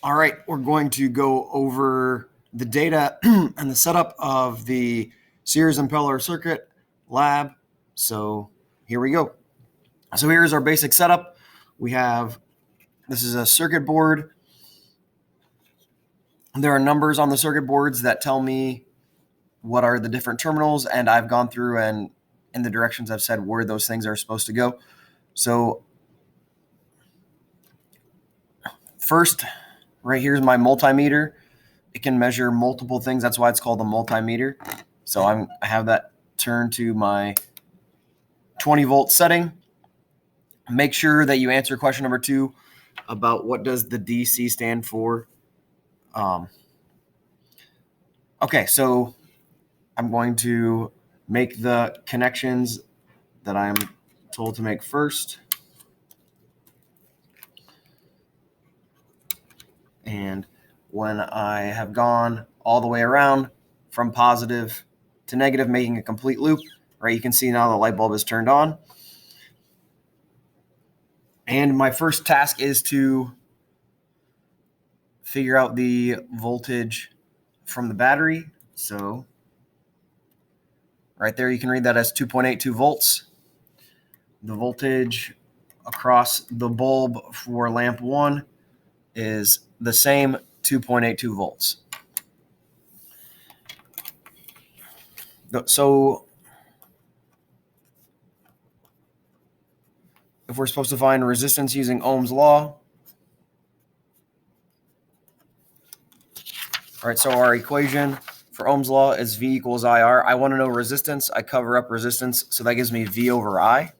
All right, we're going to go over the data and the setup of the Sears impeller circuit lab. So here we go. So here's our basic setup. This is a circuit board. There are numbers on the circuit boards that tell me what are the different terminals, and I've gone through and in the directions I've said where those things are supposed to go. So first, right here's my multimeter. It can measure multiple things. That's why it's called a multimeter. So I have that turned to my 20 volt setting. Make sure that you answer question number 2 about what does the DC stand for. Okay, so I'm going to make the connections that I'm told to make first. And when I have gone all the way around from positive to negative, making a complete loop, right, you can see now the light bulb is turned on. And my first task is to figure out the voltage from the battery. So right there, you can read that as 2.82 volts. The voltage across the bulb for lamp 1 is the same, 2.82 volts. So if we're supposed to find resistance using Ohm's law, all right, so our equation for Ohm's law is V equals IR. I want to know resistance. I cover up resistance, so that gives me V over I.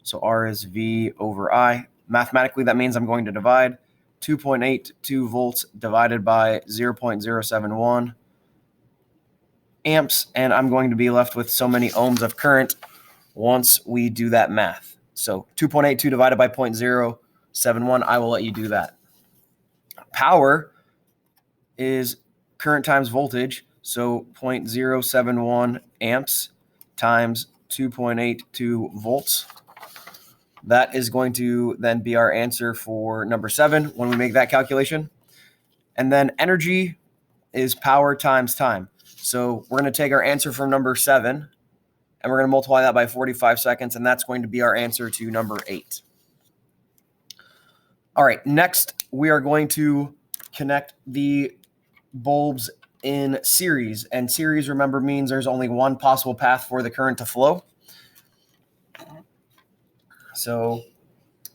So R is V over I. Mathematically, that means I'm going to divide 2.82 volts divided by 0.071 amps, and I'm going to be left with so many ohms of current once we do that math. So 2.82 divided by 0.071, I will let you do that. Power is current times voltage, so 0.071 amps times 2.82 volts. That is going to then be our answer for number 7 when we make that calculation. And then energy is power times time. So we're going to take our answer from number 7 and we're going to multiply that by 45 seconds, and that's going to be our answer to number 8. All right, next we are going to connect the bulbs in series. And series, remember, means there's only one possible path for the current to flow. So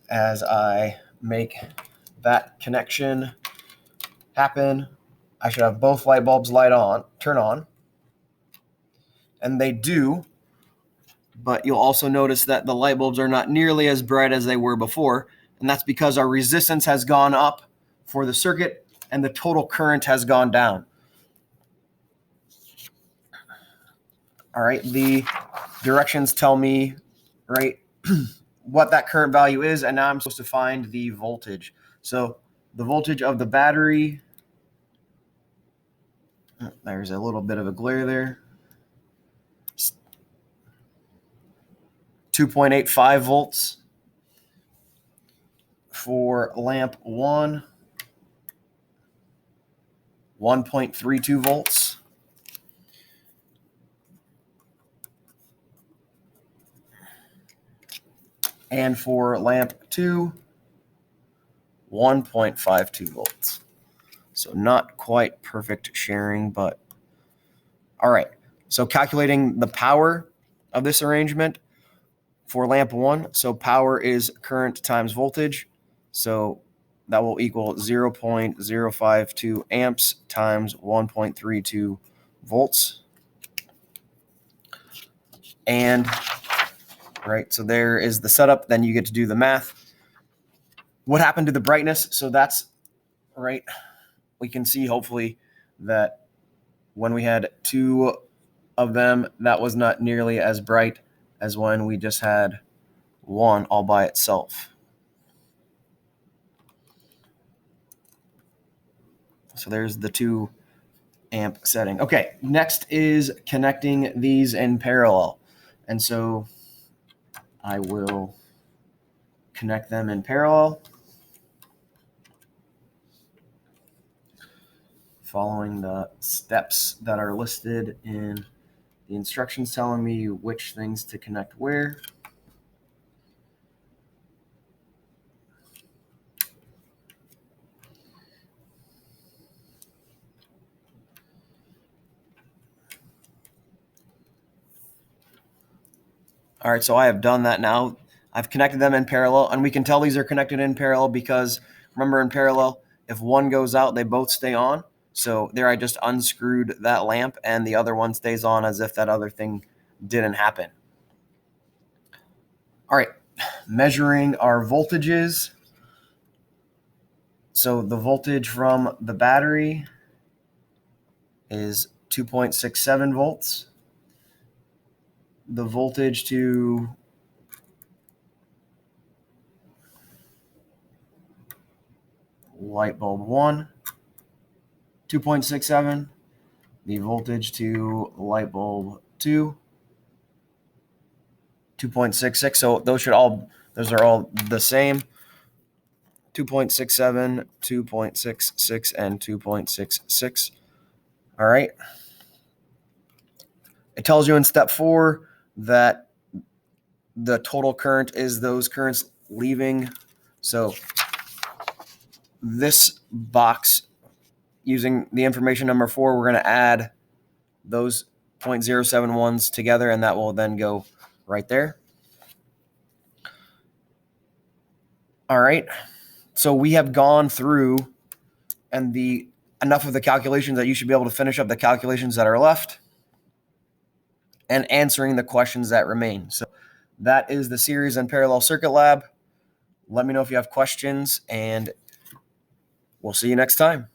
as I make that connection happen, I should have both light bulbs turn on. And they do, but you'll also notice that the light bulbs are not nearly as bright as they were before, and that's because our resistance has gone up for the circuit and the total current has gone down. All right, the directions tell me, right, what that current value is, and now I'm supposed to find the voltage. So the voltage of the battery, there's a little bit of a glare there, 2.85 volts. For lamp 1, 1.32 volts. And for lamp 2, 1.52 volts. So not quite perfect sharing, but all right. So calculating the power of this arrangement for lamp 1, so power is current times voltage. So that will equal 0.052 amps times 1.32 volts. And right, so there is the setup. Then you get to do the math. What happened to the brightness? So that's right. We can see hopefully that when we had 2 of them, that was not nearly as bright as when we just had 1 all by itself. So there's the 2 amp setting. Okay, next is connecting these in parallel. And so I will connect them in parallel. following the steps that are listed in the instructions telling me which things to connect where. All right, so I have done that now. I've connected them in parallel, and we can tell these are connected in parallel because, remember, in parallel, if one goes out, they both stay on. So there I just unscrewed that lamp, and the other one stays on as if that other thing didn't happen. All right, measuring our voltages. So the voltage from the battery is 2.67 volts. The voltage to light bulb 1, 2.67. The voltage to light bulb 2, 2.66. So those are all the same. 2.67, 2.66, and 2.66. All right. It tells you in step 4 that the total current is those currents leaving. So this box, using the information number 4, we're going to add those 0.071s together, and that will then go right there. All right. So we have gone through and enough of the calculations that you should be able to finish up the calculations that are left and answering the questions that remain. So that is the series in Parallel Circuit Lab. Let me know if you have questions, and we'll see you next time.